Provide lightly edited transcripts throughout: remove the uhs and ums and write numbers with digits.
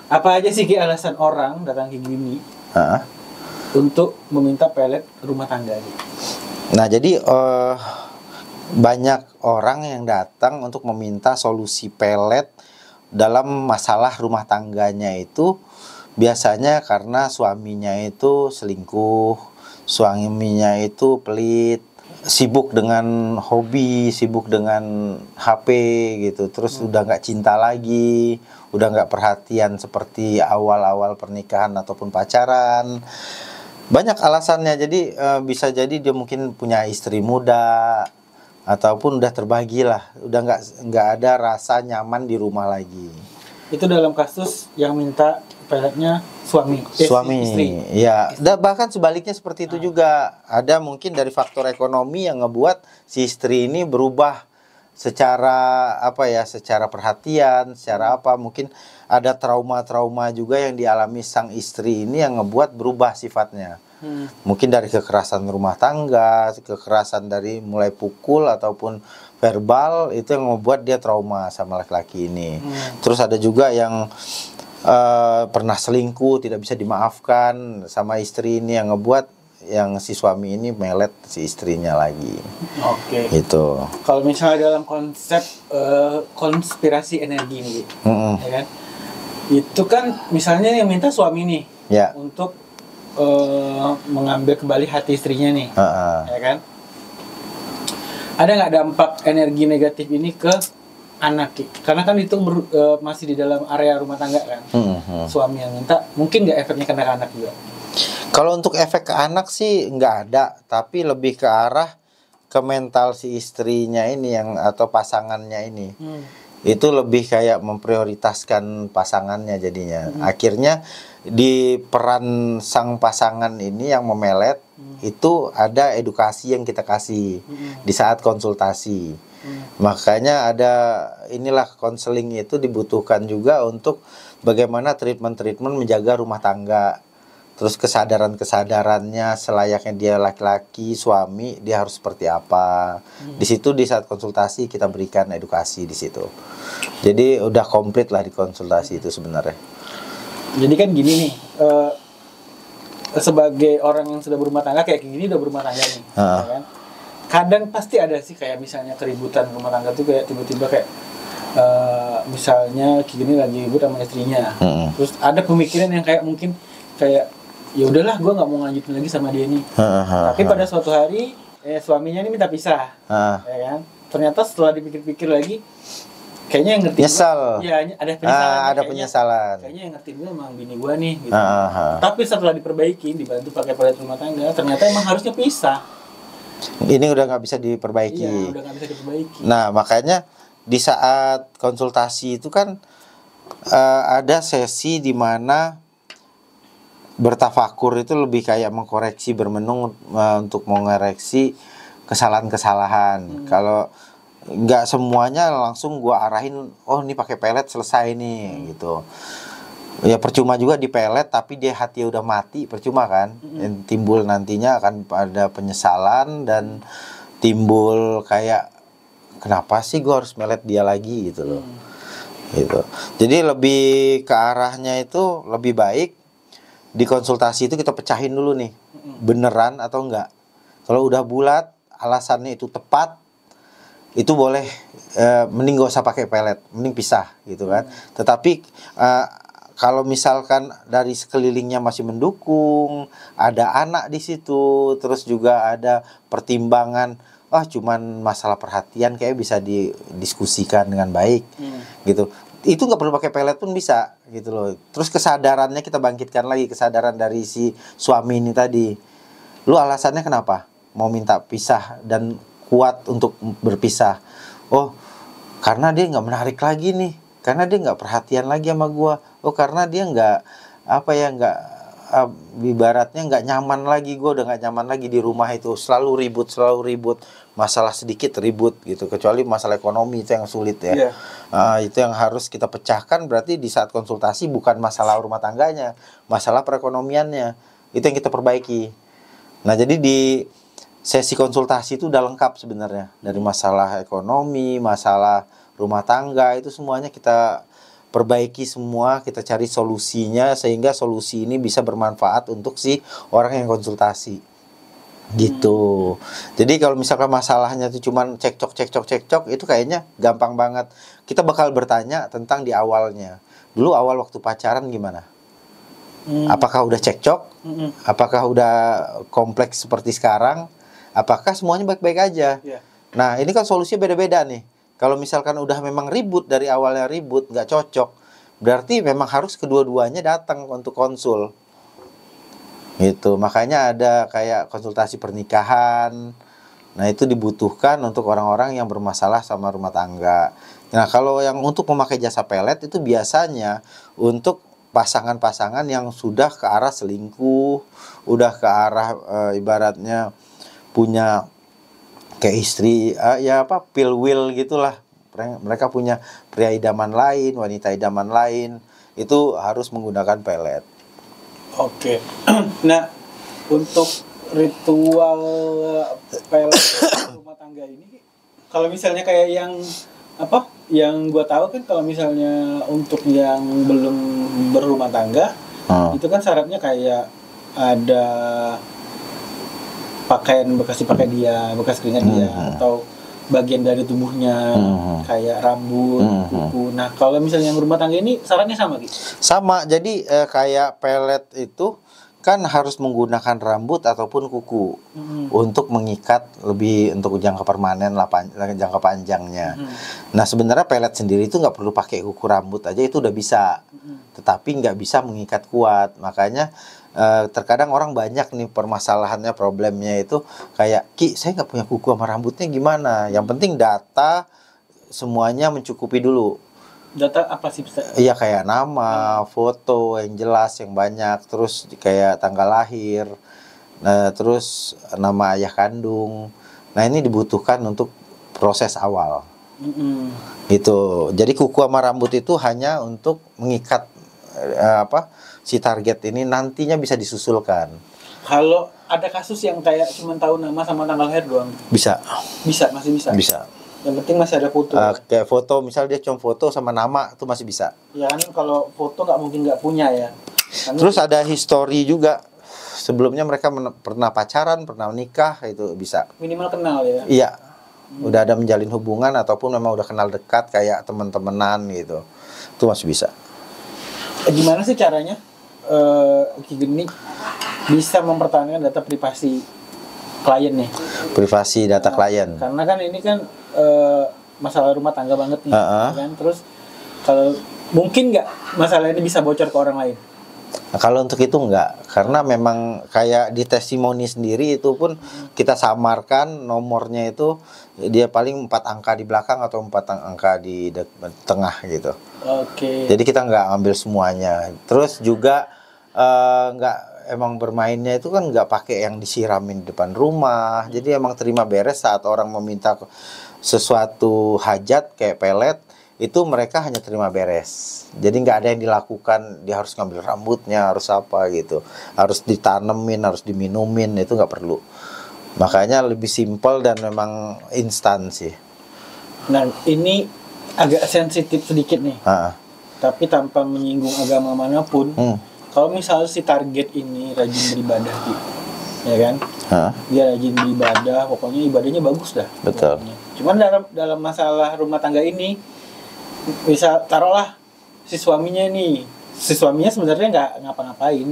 Apa aja sih Ki alasan orang datang ke gini untuk meminta pelet rumah tangga gitu? Nah, jadi banyak orang yang datang untuk meminta solusi pelet dalam masalah rumah tangganya itu biasanya karena suaminya itu selingkuh, suaminya itu pelit, sibuk dengan hobi, sibuk dengan HP gitu, terus udah nggak cinta lagi, udah nggak perhatian seperti awal-awal pernikahan ataupun pacaran. Banyak alasannya, jadi bisa jadi dia mungkin punya istri muda ataupun udah terbagi lah, udah nggak ada rasa nyaman di rumah lagi. Itu dalam kasus yang minta peletnya suami, Istri. Ya, bahkan sebaliknya seperti itu juga. Ada mungkin dari faktor ekonomi yang ngebuat si istri ini berubah secara secara perhatian, secara apa, mungkin ada trauma-trauma juga yang dialami sang istri ini yang ngebuat berubah sifatnya. Mungkin dari kekerasan rumah tangga, kekerasan dari mulai pukul ataupun verbal, itu yang membuat dia trauma sama laki-laki ini. Terus ada juga yang pernah selingkuh, tidak bisa dimaafkan sama istri ini, yang ngebuat yang si suami ini melet si istrinya lagi. Oke. Gitu. Kalau misalnya dalam konsep konspirasi energi nih, ya kan? Itu kan misalnya yang minta suami nih, ya, untuk mengambil kembali hati istrinya nih, ya kan? Ada nggak dampak energi negatif ini ke anak? Karena kan itu masih di dalam area rumah tangga kan. Suami yang minta, mungkin nggak efeknya ke anak juga? Kalau untuk efek ke anak sih nggak ada, tapi lebih ke arah ke mental si istrinya ini yang atau pasangannya ini. Itu lebih kayak memprioritaskan pasangannya jadinya. Akhirnya di peran sang pasangan ini yang memelet itu ada edukasi yang kita kasih di saat konsultasi. Makanya ada inilah konseling itu dibutuhkan juga untuk bagaimana treatment menjaga rumah tangga. Terus kesadarannya selayaknya dia laki-laki, suami, dia harus seperti apa. Di situ di saat konsultasi kita berikan edukasi di situ. Jadi udah komplit lah di konsultasi itu sebenarnya. Jadi kan gini nih, sebagai orang yang sudah berumah tangga kayak gini, udah berumah tangga nih, ya kan? Kadang pasti ada sih kayak misalnya keributan rumah tangga tuh kayak tiba-tiba kayak misalnya gini lagi ribut sama istrinya, terus ada pemikiran yang kayak mungkin kayak ya udahlah, gue nggak mau lanjutin lagi sama dia nih. Tapi pada suatu hari suaminya ini minta pisah, ya kan? Ternyata setelah dipikir-pikir lagi, kayaknya yang ngerti nyesal. Ya ada penyesalan. Ada penyesalan. Kayaknya yang ngerti gue emang bini gue nih. Gitu. Tapi setelah diperbaiki, dibantu pakai pelet rumah tangga, ternyata emang harusnya pisah. Ini udah nggak bisa diperbaiki. Iya, udah nggak bisa diperbaiki. Nah, makanya di saat konsultasi itu kan ada sesi di mana bertafakur itu lebih kayak mengkoreksi, bermenung untuk mengoreksi kesalahan-kesalahan. Kalau nggak semuanya langsung gua arahin, oh ini pakai pelet selesai nih gitu. Ya percuma juga di pelet, tapi dia hati udah mati, percuma kan. Yang timbul nantinya akan ada penyesalan dan timbul kayak kenapa sih gua harus melet dia lagi gitu loh. Gitu. Jadi lebih ke arahnya itu lebih baik di konsultasi itu kita pecahin dulu nih, beneran atau enggak. Kalau udah bulat, alasannya itu tepat, itu boleh, mending gak usah pakai pelet, mending pisah gitu kan. Tetapi kalau misalkan dari sekelilingnya masih mendukung, ada anak di situ, terus juga ada pertimbangan, cuman masalah perhatian kayak bisa didiskusikan dengan baik, gitu. Itu nggak perlu pakai pelet pun bisa gitu loh. Terus kesadarannya kita bangkitkan lagi, kesadaran dari si suami ini tadi. Lu alasannya kenapa mau minta pisah dan kuat untuk berpisah? Oh, karena dia nggak menarik lagi nih, karena dia nggak perhatian lagi sama gua. Oh, karena dia nggak ibaratnya nggak nyaman lagi, gue udah nggak nyaman lagi di rumah itu, selalu ribut, masalah sedikit ribut gitu, kecuali masalah ekonomi itu yang sulit ya. Itu yang harus kita pecahkan. Berarti di saat konsultasi bukan masalah rumah tangganya, masalah perekonomiannya, itu yang kita perbaiki. Nah, jadi di sesi konsultasi itu udah lengkap sebenarnya, dari masalah ekonomi, masalah rumah tangga, itu semuanya kita perbaiki semua, kita cari solusinya sehingga solusi ini bisa bermanfaat untuk si orang yang konsultasi. Gitu. Jadi kalau misalkan masalahnya itu cuman cekcok itu kayaknya gampang banget. Kita bakal bertanya tentang di awalnya. Dulu awal waktu pacaran gimana? Apakah udah cekcok? Apakah udah kompleks seperti sekarang? Apakah semuanya baik-baik aja? Nah, ini kan solusinya beda-beda nih. Kalau misalkan udah memang ribut, dari awalnya ribut, nggak cocok, berarti memang harus kedua-duanya datang untuk konsul. Gitu. Makanya ada kayak konsultasi pernikahan. Nah, itu dibutuhkan untuk orang-orang yang bermasalah sama rumah tangga. Nah, kalau yang untuk memakai jasa pelet itu biasanya untuk pasangan-pasangan yang sudah ke arah selingkuh, udah ke arah ibaratnya punya kayak istri pil will gitulah. Mereka punya pria idaman lain, wanita idaman lain, itu harus menggunakan pelet. Oke. Nah, untuk ritual pelet rumah tangga ini, kalau misalnya kayak yang gua tahu kan, kalau misalnya untuk yang belum berumah tangga, itu kan syaratnya kayak ada pakaian bekas dipakai dia, bekas keringat dia, atau bagian dari tubuhnya kayak rambut, kuku. Nah, kalau misalnya yang rumah tangga ini syaratnya sama gitu? Sama, jadi kayak pelet itu kan harus menggunakan rambut ataupun kuku untuk mengikat lebih untuk jangka permanen lah, jangka panjangnya. Nah, sebenarnya pelet sendiri itu nggak perlu pakai kuku rambut aja, itu udah bisa. Tetapi nggak bisa mengikat kuat. Makanya terkadang orang banyak nih permasalahannya, problemnya itu kayak, Ki, saya nggak punya kuku sama rambutnya gimana? Yang penting data semuanya mencukupi dulu. Data apa sih? Iya, kayak nama, foto yang jelas, yang banyak, terus kayak tanggal lahir, terus nama ayah kandung. Nah, ini dibutuhkan untuk proses awal. Gitu. Jadi kuku sama rambut itu hanya untuk mengikat si target ini, nantinya bisa disusulkan. Kalau ada kasus yang kayak cuma tahu nama sama tanggal lahir doang? Bisa. Masih bisa. Bisa. Yang penting masih ada foto. Kayak foto, misal dia cuma foto sama nama, itu masih bisa. Ya kan, kalau foto nggak mungkin nggak punya ya. Terus ada history juga. Sebelumnya mereka pernah pacaran, pernah nikah, itu bisa. Minimal kenal ya? Iya. Udah ada menjalin hubungan ataupun memang udah kenal dekat kayak teman-temanan gitu. Itu masih bisa. Gimana sih caranya Ki Geni bisa mempertahankan data privasi klien nih? Privasi data klien. Karena kan ini kan masalah rumah tangga banget nih, kan? Terus kalau mungkin nggak masalah ini bisa bocor ke orang lain? Nah, kalau untuk itu enggak, karena memang kayak di testimoni sendiri itu pun kita samarkan nomornya itu dia paling 4 angka di belakang atau 4 angka di tengah gitu. Oke. Jadi kita nggak ambil semuanya. Terus juga nggak, emang bermainnya itu kan nggak pakai yang disiramin di depan rumah. Jadi emang terima beres saat orang meminta sesuatu hajat kayak pelet, itu mereka hanya terima beres. Jadi nggak ada yang dilakukan, dia harus ngambil rambutnya, harus apa gitu, harus ditanemin, harus diminumin, itu nggak perlu. Makanya lebih simpel dan memang instan sih. Nah, ini agak sensitif sedikit nih, tapi tanpa menyinggung agama manapun. Kalau misalnya si target ini rajin beribadah gitu, ya kan? Dia rajin beribadah, pokoknya ibadahnya bagus dah. Betul. Pokoknya. Cuman dalam masalah rumah tangga ini, bisa taruhlah si suaminya sebenarnya nggak ngapa-ngapain,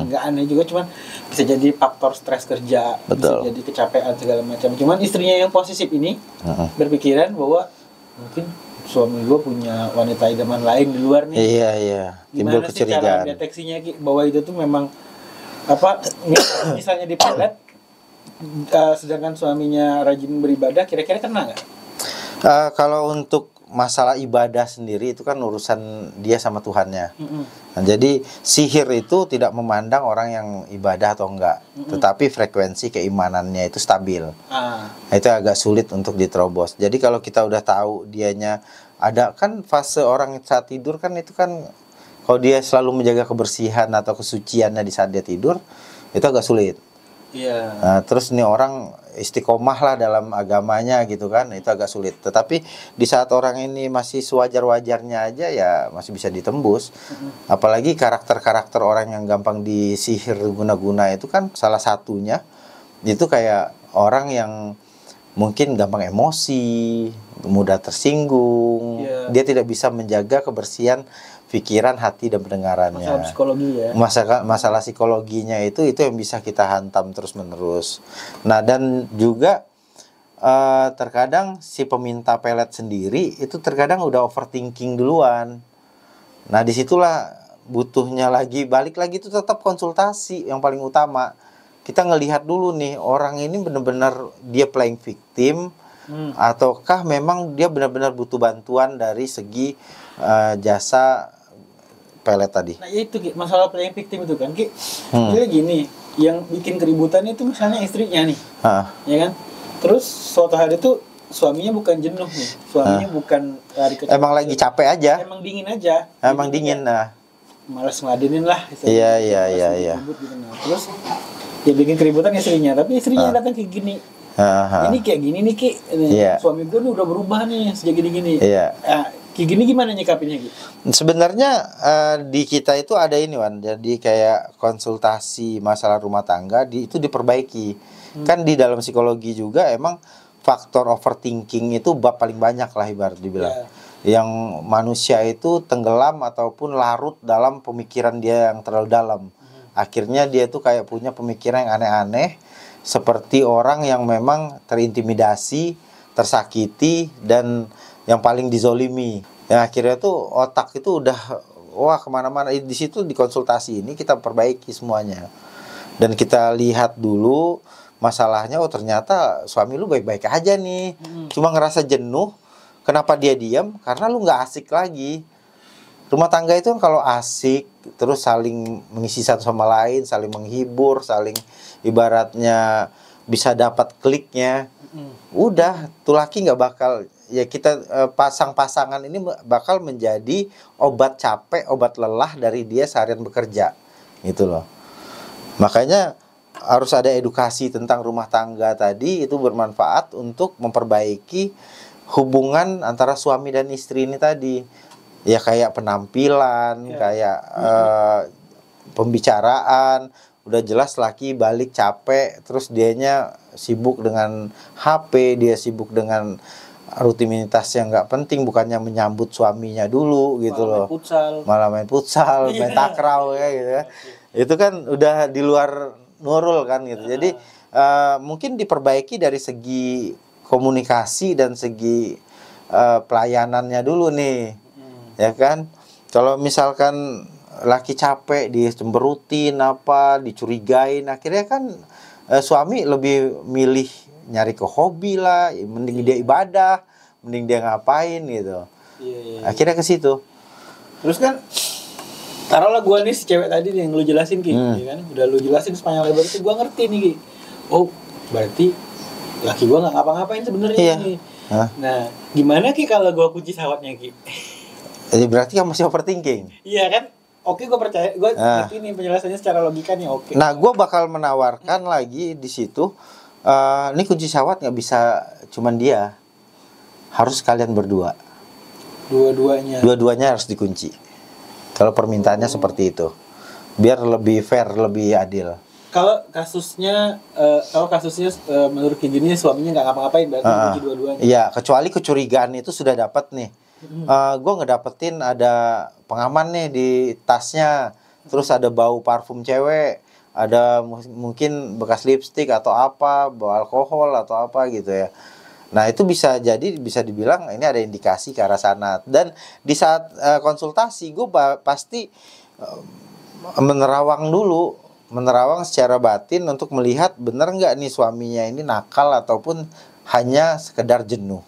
nggak aneh juga, cuman bisa jadi faktor stres kerja, betul, bisa jadi kecapean segala macam. Cuman istrinya yang posesif ini berpikiran bahwa mungkin suami gue punya wanita idaman lain di luar nih. Iya. Timbul gimana sih cara deteksinya bahwa itu tuh memang misalnya di pelet, sedangkan suaminya rajin beribadah, kira-kira kena nggak? Kalau untuk masalah ibadah sendiri itu kan urusan dia sama Tuhannya. Nah, jadi sihir itu tidak memandang orang yang ibadah atau enggak, tetapi frekuensi keimanannya itu stabil. Nah, itu agak sulit untuk diterobos. Jadi kalau kita udah tahu dianya ada, kan fase orang saat tidur kan, itu kan kalau dia selalu menjaga kebersihan atau kesuciannya di saat dia tidur, itu agak sulit. Iya. Nah, terus nih orang istiqomah lah dalam agamanya gitu kan, itu agak sulit. Tetapi di saat orang ini masih sewajar-wajarnya aja ya masih bisa ditembus. Apalagi karakter-karakter orang yang gampang disihir guna-guna itu kan salah satunya itu kayak orang yang mungkin gampang emosi, mudah tersinggung. Dia tidak bisa menjaga kebersihan pikiran, hati, dan pendengarannya. Masalah psikologi ya. Masalah psikologinya itu yang bisa kita hantam terus-menerus. Nah, dan juga terkadang si peminta pelet sendiri itu terkadang udah overthinking duluan. Nah, disitulah butuhnya balik lagi itu tetap konsultasi yang paling utama. Kita ngelihat dulu nih, orang ini benar-benar dia playing victim, ataukah memang dia benar-benar butuh bantuan dari segi jasa pelet tadi. Nah itu Ki, masalah playing victim itu kan Ki. Jadi gini, yang bikin keributan itu misalnya istrinya nih, ya kan. Terus suatu hari itu suaminya bukan jenuh nih, suaminya bukan lari ke emang lagi capek aja, emang dingin aja, emang dingin. Nah, malas ngeladenin lah. Iya. Gitu. Nah, terus dia bikin keributan istrinya, tapi istrinya datang kayak gini. Ini kayak gini nih Ki, suami gue nih udah berubah nih sejak gini-gini. Kayak gini gimana nyikapinnya Ki? Sebenarnya di kita itu ada ini Wan, jadi kayak konsultasi masalah rumah tangga itu diperbaiki. Kan di dalam psikologi juga emang faktor overthinking itu paling banyak lah ibarat dibilang. Yang manusia itu tenggelam ataupun larut dalam pemikiran dia yang terlalu dalam. Akhirnya dia tuh kayak punya pemikiran yang aneh-aneh, seperti orang yang memang terintimidasi, tersakiti, dan yang paling dizolimi. Yang akhirnya tuh otak itu udah kemana-mana. Di situ di konsultasi ini kita perbaiki semuanya, dan kita lihat dulu masalahnya. Ternyata suami lu baik-baik aja nih, cuma ngerasa jenuh. Kenapa dia diam? Karena lu nggak asik lagi. Rumah tangga itu kan kalau asik, terus saling mengisi satu sama lain, saling menghibur, saling ibaratnya bisa dapat kliknya. Udah, tuh laki nggak bakal, ya kita pasangan ini bakal menjadi obat capek, obat lelah dari dia seharian bekerja, gitu loh. Makanya harus ada edukasi tentang rumah tangga tadi, itu bermanfaat untuk memperbaiki hubungan antara suami dan istri ini tadi. Ya kayak penampilan, kayak pembicaraan. Udah jelas laki balik capek, terus dianya sibuk dengan HP, dia sibuk dengan rutinitas yang nggak penting, bukannya menyambut suaminya dulu gitu loh. Malah main futsal, main takraw ya gitu ya. Itu kan udah di luar nurul kan gitu. Jadi mungkin diperbaiki dari segi komunikasi dan segi pelayanannya dulu nih. Ya kan, kalau misalkan laki capek, dicemberutin dicurigain, akhirnya kan suami lebih milih nyari ke hobi lah, mending dia ibadah, mending dia ngapain gitu. Akhirnya ke situ. Terus kan taruhlah gua nih si cewek tadi yang lu jelasin Ki, ya kan? Udah lu jelasin sepanjang lebar itu gua ngerti nih Ki. Oh, berarti laki gua nggak ngapa-ngapain sebenarnya nih. Nah, gimana Ki kalau gua kunci sawatnya Ki? Jadi berarti kamu masih overthinking. Iya kan? Oke, gue percaya. Gue ngerti nih penjelasannya secara logika nih. Oke. Nah, gue bakal menawarkan lagi di situ. Ini kunci sawat nggak bisa cuman dia. Harus kalian berdua. Dua-duanya harus dikunci. Kalau permintaannya seperti itu, biar lebih fair, lebih adil. Kalau kasusnya menurut kayak gini suaminya nggak ngapa-ngapain, berarti kunci dua-duanya. Iya, kecuali kecurigaan itu sudah dapat nih. Gue ngedapetin ada pengaman nih di tasnya, terus ada bau parfum cewek, ada mungkin bekas lipstik atau apa, bau alkohol atau apa gitu ya. Nah itu bisa dibilang ini ada indikasi ke arah sana. Dan di saat konsultasi gue pasti menerawang secara batin untuk melihat benar nggak nih suaminya ini nakal ataupun hanya sekedar jenuh.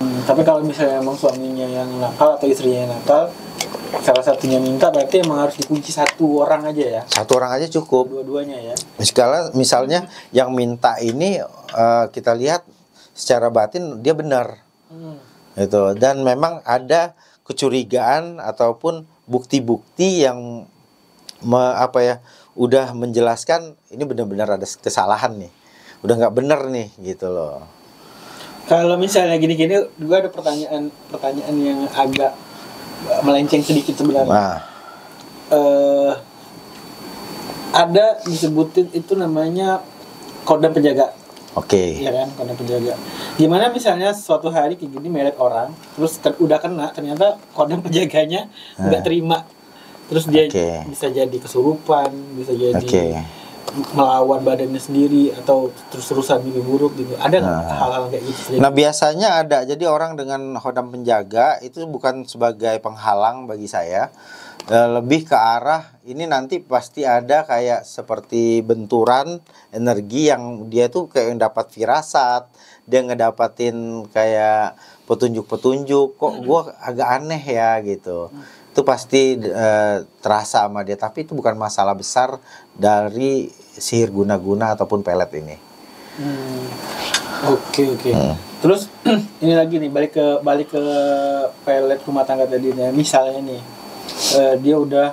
Tapi kalau misalnya emang suaminya yang nakal atau istrinya yang nakal, salah satunya minta, berarti emang harus dikunci satu orang aja ya? Satu orang aja cukup. Dua-duanya ya? Misalnya yang minta ini kita lihat secara batin dia benar. Gitu. Dan memang ada kecurigaan ataupun bukti-bukti yang udah menjelaskan ini benar-benar ada kesalahan nih, udah nggak bener nih gitu loh. Kalau misalnya gini-gini, gue ada pertanyaan yang agak melenceng sedikit sebenarnya. Nah. Ada disebutin itu namanya kodam penjaga. Oke. Iya kan, kodam penjaga. Gimana misalnya suatu hari kayak gini meret orang, terus udah kena, ternyata kodam penjaganya nggak terima, terus dia bisa jadi kesurupan, bisa jadi melawan badannya sendiri atau terus-terusan mimpi buruk gitu. Ada nggak hal-hal kayak gitu? Nah biasanya ada. Jadi orang dengan kodam penjaga itu bukan sebagai penghalang bagi saya. Lebih ke arah ini nanti pasti ada kayak seperti benturan energi yang dia tuh kayak dapat firasat, dia ngedapatin kayak petunjuk-petunjuk, kok gue agak aneh ya gitu. Itu pasti terasa sama dia, tapi itu bukan masalah besar dari sihir guna-guna ataupun pelet ini. Oke. Terus ini lagi nih, balik ke pelet rumah tangga tadi nih. Misalnya nih, dia udah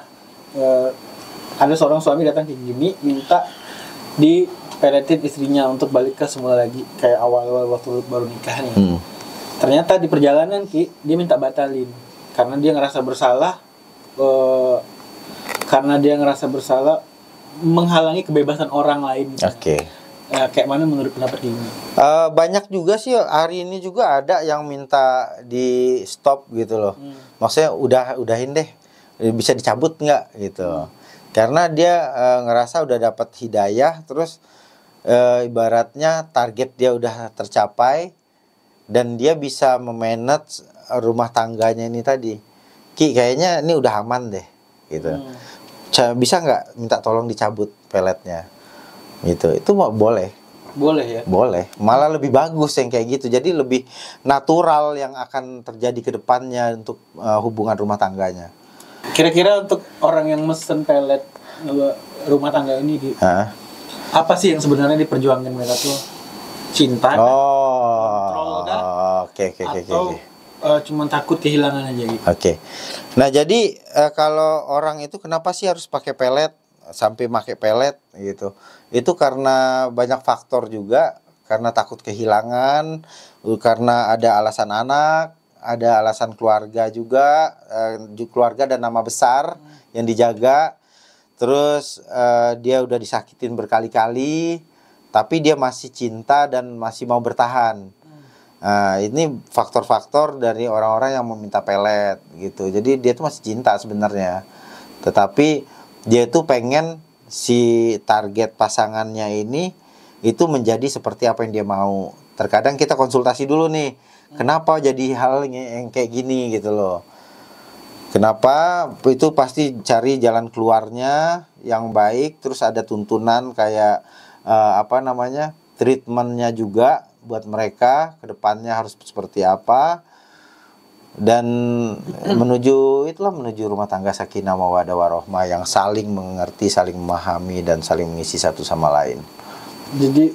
ada seorang suami datang ke gini minta dipeletin istrinya untuk balik ke semula lagi kayak awal-awal waktu baru nikah nih. Ternyata di perjalanan dia minta batalin karena dia ngerasa bersalah menghalangi kebebasan orang lain. Kayak mana menurut pendapat ini? Banyak juga sih hari ini juga ada yang minta di stop gitu loh. Maksudnya udahin deh, bisa dicabut nggak gitu. Karena dia ngerasa udah dapat hidayah, terus ibaratnya target dia udah tercapai dan dia bisa memanage rumah tangganya ini tadi. Kayaknya ini udah aman deh gitu. Bisa nggak minta tolong dicabut peletnya gitu. Itu boleh ya, boleh, malah lebih bagus yang kayak gitu. Jadi lebih natural yang akan terjadi ke depannya untuk hubungan rumah tangganya. Kira-kira untuk orang yang mesen pelet rumah tangga ini apa sih yang sebenarnya diperjuangkan mereka tuh? Cinta, kontrol kan? Atau cuma takut kehilangan aja gitu. Nah jadi kalau orang itu kenapa sih harus pakai pelet, sampai pakai pelet gitu? Itu karena banyak faktor juga, karena takut kehilangan, karena ada alasan anak, ada alasan keluarga juga, keluarga dan nama besar yang dijaga. Terus dia udah disakitin berkali-kali, tapi dia masih cinta dan masih mau bertahan. Ini faktor-faktor dari orang-orang yang meminta pelet gitu. Jadi dia tuh masih cinta sebenarnya, tetapi dia tuh pengen si target pasangannya ini itu menjadi seperti apa yang dia mau. Terkadang kita konsultasi dulu nih, kenapa jadi hal yang kayak gini gitu loh. Kenapa? Itu pasti cari jalan keluarnya yang baik. Terus ada tuntunan kayak treatmentnya juga buat mereka ke depannya harus seperti apa. Dan menuju rumah tangga sakinah mawaddah warahmah yang saling mengerti, saling memahami dan saling mengisi satu sama lain. Jadi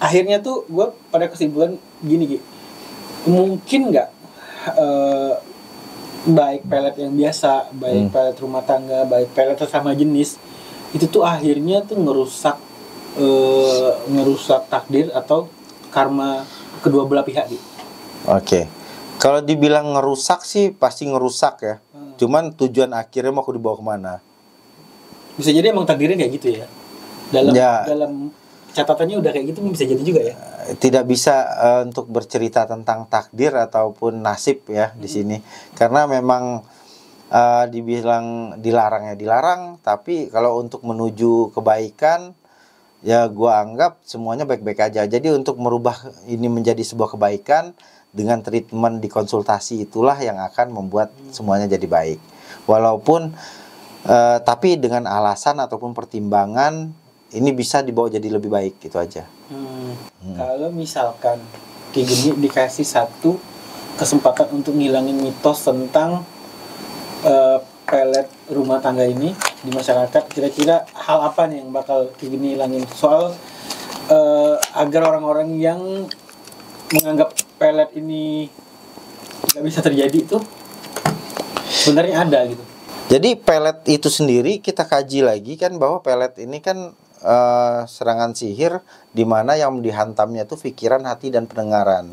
akhirnya tuh gue pada kesimpulan gini, mungkin nggak baik pelet yang biasa, baik pelet rumah tangga, baik pelet sesama jenis itu tuh akhirnya tuh ngerusak takdir atau karma kedua belah pihak gitu. Kalau dibilang ngerusak sih pasti ngerusak ya. Cuman tujuan akhirnya mau dibawa kemana? Bisa jadi emang takdirnya kayak gitu ya. Dalam catatannya udah kayak gitu, bisa jadi juga ya. Tidak bisa untuk bercerita tentang takdir ataupun nasib ya di sini. Karena memang dibilang dilarang, tapi kalau untuk menuju kebaikan ya gua anggap semuanya baik-baik aja. Jadi untuk merubah ini menjadi sebuah kebaikan dengan treatment di konsultasi itulah yang akan membuat semuanya jadi baik. Walaupun tapi dengan alasan ataupun pertimbangan ini bisa dibawa jadi lebih baik, gitu aja. Kalau misalkan kayak gini dikasih satu kesempatan untuk ngilangin mitos tentang pelet rumah tangga ini di masyarakat, kira-kira hal apa nih yang bakal kayak gini hilangin soal agar orang-orang yang menganggap pelet ini nggak bisa terjadi itu sebenarnya ada gitu. Jadi pelet itu sendiri kita kaji lagi kan, bahwa pelet ini kan serangan sihir di mana yang dihantamnya itu pikiran, hati, dan pendengaran.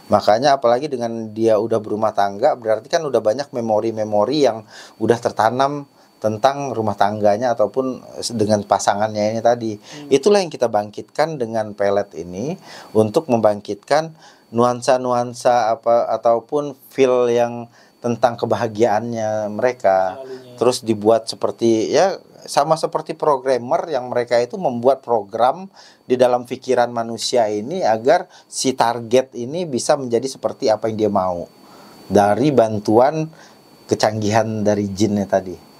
Makanya apalagi dengan dia udah berumah tangga, berarti kan udah banyak memori-memori yang udah tertanam tentang rumah tangganya ataupun dengan pasangannya ini tadi. Itulah yang kita bangkitkan dengan pelet ini untuk membangkitkan nuansa-nuansa apa ataupun feel yang tentang kebahagiaannya mereka. Terus dibuat seperti ya sama seperti programmer yang mereka itu membuat program di dalam pikiran manusia ini agar si target ini bisa menjadi seperti apa yang dia mau dari bantuan kecanggihan dari jinnya tadi.